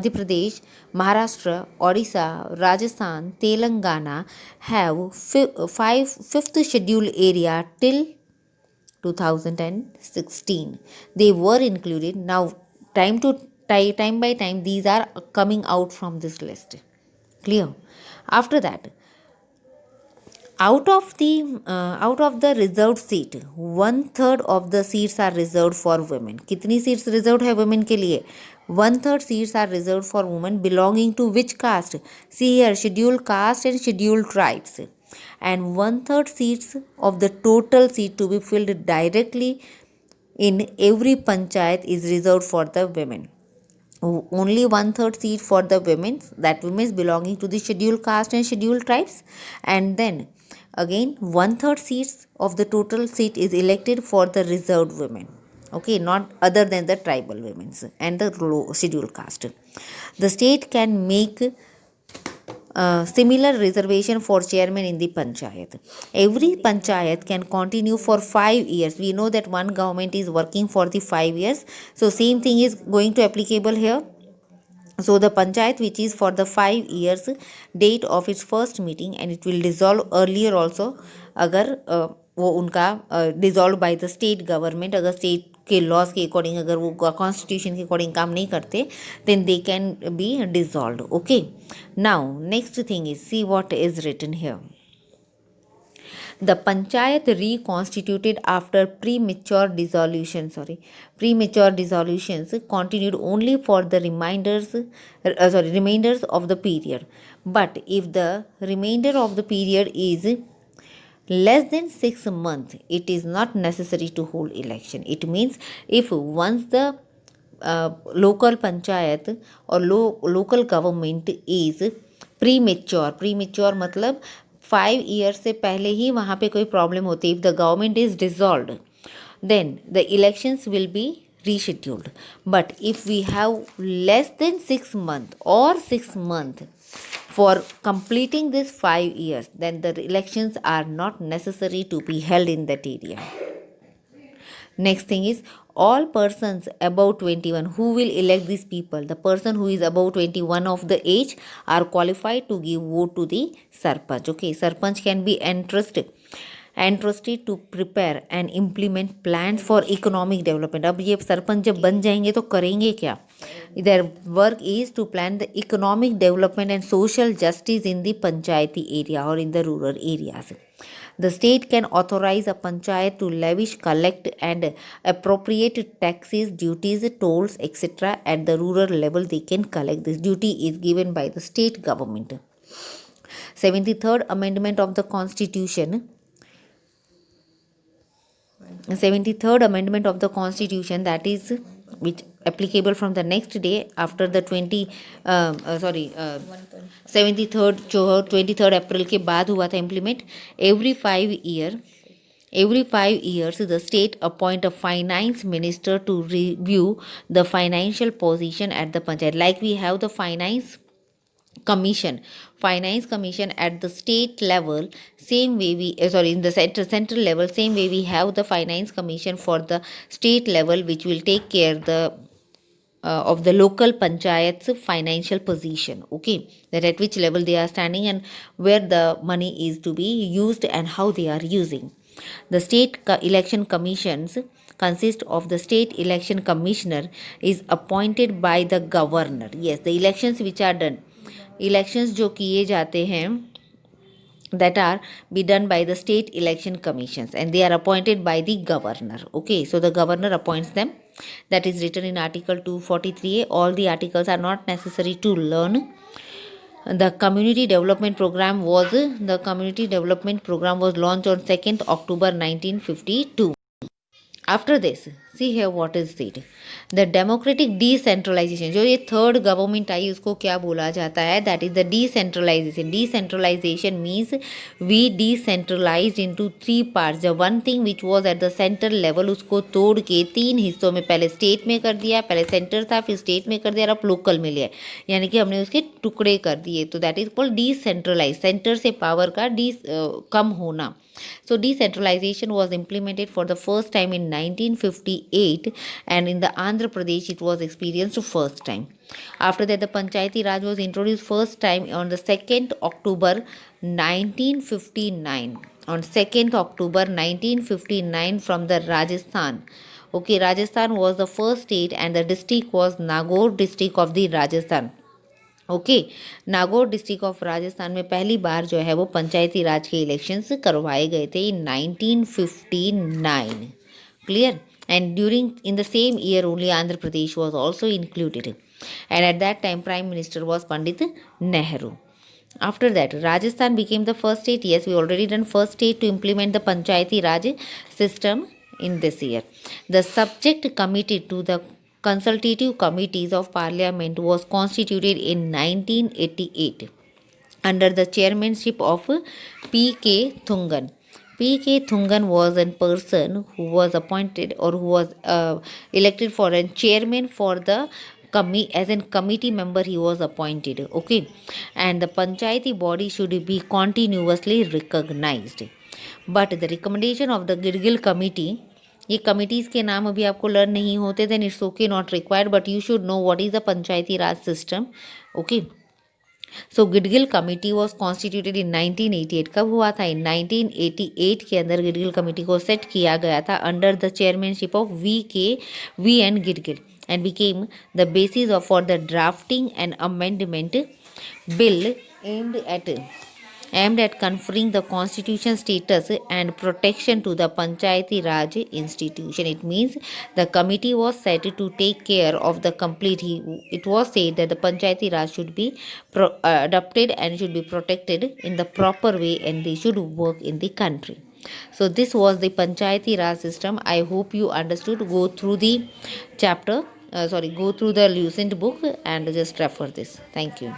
Madhya Pradesh, Maharashtra, Odisha, Rajasthan, Telangana have fifth schedule area till 2016. They were included. Now, time by time, these are coming out from this list. Clear? After that, out of the reserved seat, 1/3 of the seats are reserved for women. कितनी seats reserved है women के लिए? 1/3 seats are reserved for women belonging to which caste? See here, scheduled caste and scheduled tribes. And 1/3 seats of the total seat to be filled directly in every panchayat is reserved for the women. Only 1/3 seat for the women, that women belonging to the scheduled caste and scheduled tribes, and then again 1/3 seats of the total seat is elected for the reserved women. Okay, not other than the tribal women and the scheduled caste. The state can make similar reservation for chairman in the panchayat. Every panchayat can continue for 5 years. We know that one government is working for the 5 years, so same thing is going to applicable here. So the panchayat which is for the 5 years date of its first meeting, and it will dissolve earlier also अगर वो उनका dissolve by the state government, अगर state के laws के according, अगर वो constitution के according काम नहीं करते, then they can be dissolve. Okay, now next thing is see what is written here. The panchayat reconstituted after premature dissolutions continued only for the remainders of the period. But if the remainder of the period is less than 6 months, it is not necessary to hold election. It means if once the local panchayat or local government is premature मतलब 5 years से पहले ही वहाँ पे कोई problem होती है, if the government is dissolved, then the elections will be rescheduled. But if we have less than 6 months or 6 months for completing this 5 years, then the elections are not necessary to be held in that area. Next thing is, all persons above 21 who will elect these people, the person who is above 21 of the age are qualified to give vote to the sarpanch. Okay, sarpanch can be entrusted to prepare and implement plans for economic development. अब ये सरपंच जब बन जाएंगे तो करेंगे क्या? Their work is to plan the economic development and social justice in the panchayati area or in the rural areas. The state can authorize a panchayat to lavish, collect and appropriate taxes, duties, tolls, etc. At the rural level, they can collect. This duty is given by the state government. 73rd Amendment of the Constitution. 73rd Amendment of the Constitution, that is which applicable from the next day after the 23rd अप्रैल के बाद हुआ था implement. Every 5 years the state appoint a finance minister to review the financial position at the panchayat. Like we have the finance commission at the state level, same way we in the central level, same way we have the finance commission for the state level, which will take care of the local panchayat's financial position. Okay, that at which level they are standing and where the money is to be used and how they are using. The state election commissions consist of the state election commissioner is appointed by the governor. Yes, the elections which are done, elections जो किए जाते हैं, that are be done by the state election commissions and they are appointed by the governor. Okay, so the governor appoints them. That is written in article 243A. All the articles are not necessary to learn. The community development program was launched on 2nd October 1952. After this, see here what is said. The democratic decentralization, जो ये third government आई उसको क्या बोला जाता है? That is the decentralization. Decentralization means we decentralized into 3 parts. The one thing which was at the central level, उसको तोड़ के 3 हिस्सों में, पहले स्टेट में कर दिया, पहले सेंटर था फिर स्टेट में कर दिया और अब लोकल में लिया, यानी कि हमने उसके टुकड़े कर दिए. तो that is called decentralize. Centre से पावर का कम होना. So decentralization was implemented for the first time in 1958 1988, and in the Andhra Pradesh it was experienced first time. After that, the Panchayati Raj was introduced first time on the 2nd October 1959. On 2nd October 1959 from the Rajasthan. Okay, Rajasthan was the first state and the district was Nagaur district of the Rajasthan. Okay, Nagaur district of Rajasthan में पहली बार जो है वो पंचायती राज के elections करवाए गए थे इन 1959. Clear? And during in the same year only Andhra Pradesh was also included, and at that time prime minister was Pandit Nehru. After that, Rajasthan became the first state. Yes, we already done first state to implement the Panchayati Raj system in this year. The subject committee to the consultative committees of Parliament was constituted in 1988 under the chairmanship of P.K. Thungan. P.K. Thungan was a person who was appointed or who was elected for a chairman for the as a committee member he was appointed. Okay, and the panchayati body should be continuously recognized, but the recommendation of the Gidgil committee, ये committees के नाम अभी आपको learn नहीं होते, then it's okay, not required, but you should know what is the panchayati raj system. Okay, so Gadgil committee was constituted in 1988. कब हुआ था? इन 1988 के अंदर गिडगिल कमेटी को सेट किया गया था under the chairmanship of V N Gadgil, and became the basis for the drafting and amendment bill aimed at conferring the constitution status and protection to the Panchayati Raj institution. It means the committee was set to take care of the complete. It was said that the Panchayati Raj should be adopted and should be protected in the proper way, and they should work in the country. So this was the Panchayati Raj system. I hope you understood. Go through the chapter. Go through the Lucent book and just refer this. Thank you.